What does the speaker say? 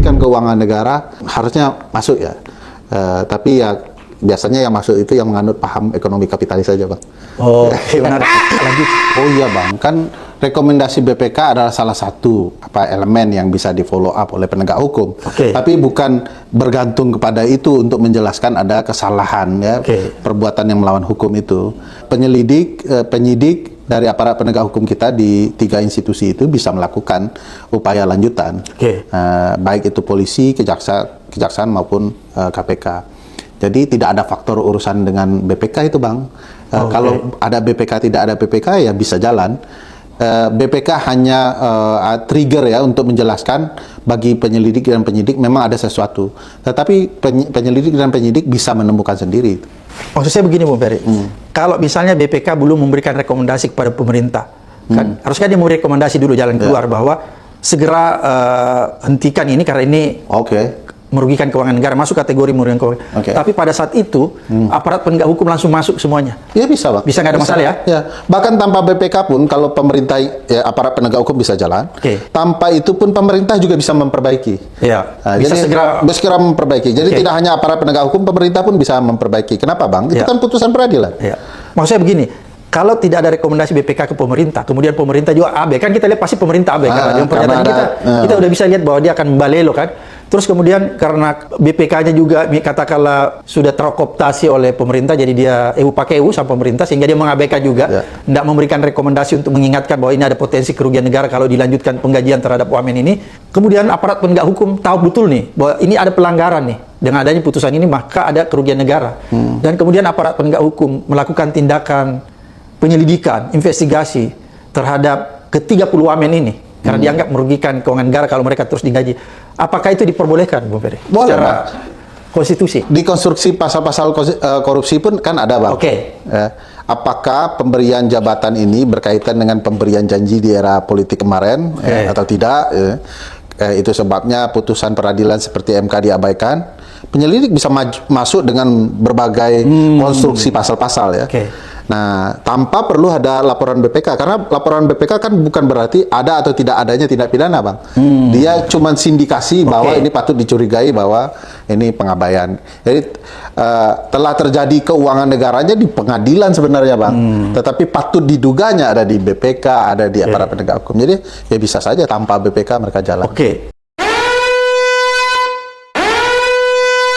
merugikan keuangan negara harusnya masuk ya. Tapi ya biasanya yang masuk itu yang menganut paham ekonomi kapitalis saja, Bang. Oh, benar. Lanjut. Oh iya, Bang, kan rekomendasi BPK adalah salah satu elemen yang bisa di follow up oleh penegak hukum. Tapi bukan bergantung kepada itu untuk menjelaskan ada kesalahan ya, perbuatan yang melawan hukum itu. Penyidik dari aparat penegak hukum kita di 3 institusi itu bisa melakukan upaya lanjutan, baik itu polisi, kejaksaan maupun KPK. Jadi tidak ada faktor urusan dengan BPK itu, Bang. Kalau ada BPK, tidak ada BPK ya bisa jalan. BPK hanya trigger ya untuk menjelaskan bagi penyelidik dan penyidik memang ada sesuatu. Tetapi penyelidik dan penyidik bisa menemukan sendiri. Maksud saya begini, Bung Ferry. Kalau misalnya BPK belum memberikan rekomendasi kepada pemerintah, kan harusnya dia memberi rekomendasi dulu jalan keluar bahwa segera hentikan ini karena ini merugikan keuangan negara, masuk kategori merugikan keuangan. Tapi pada saat itu aparat penegak hukum langsung masuk semuanya. Ya bisa, Bang. Bisa nggak ada masalah ya? Ya. Bahkan tanpa BPK pun kalau pemerintah aparat penegak hukum bisa jalan. Tanpa itu pun pemerintah juga bisa memperbaiki. Ya. Bisa segera memperbaiki. Jadi tidak hanya aparat penegak hukum, pemerintah pun bisa memperbaiki. Kenapa, Bang? Itu kan putusan peradilan. Maksud saya begini, kalau tidak ada rekomendasi BPK ke pemerintah, kemudian pemerintah juga AB, kan kita lihat pasti pemerintah AB kan. Yang pernyataan kita udah bisa lihat bahwa dia akan membalelo kan. Terus kemudian karena BPK-nya juga katakanlah sudah terkooptasi oleh pemerintah, jadi dia pakai sama pemerintah, sehingga dia mengabaikan juga, tidak memberikan rekomendasi untuk mengingatkan bahwa ini ada potensi kerugian negara kalau dilanjutkan penggajian terhadap wamen ini. Kemudian aparat penegak hukum tahu betul nih bahwa ini ada pelanggaran nih, dengan adanya putusan ini maka ada kerugian negara. Dan kemudian aparat penegak hukum melakukan tindakan penyelidikan, investigasi terhadap ke-30 wamen ini. Karena dianggap merugikan keuangan negara kalau mereka terus digaji. Apakah itu diperbolehkan, Bung Ferry? Boleh, secara Bang. Konstitusi? Di konstruksi pasal-pasal korupsi pun kan ada, Bang. Apakah pemberian jabatan ini berkaitan dengan pemberian janji di era politik kemarin atau tidak? Itu sebabnya putusan peradilan seperti MK diabaikan. Penyelidik bisa masuk dengan berbagai konstruksi pasal-pasal ya. Nah, tanpa perlu ada laporan BPK, karena laporan BPK kan bukan berarti ada atau tidak adanya tindak pidana, Bang. Dia cuma sindikasi bahwa ini patut dicurigai bahwa ini pengabaian. Jadi telah terjadi keuangan negaranya di pengadilan sebenarnya, Bang. Tetapi patut diduganya ada di BPK, ada di aparat penegak hukum. Jadi ya bisa saja tanpa BPK mereka jalan.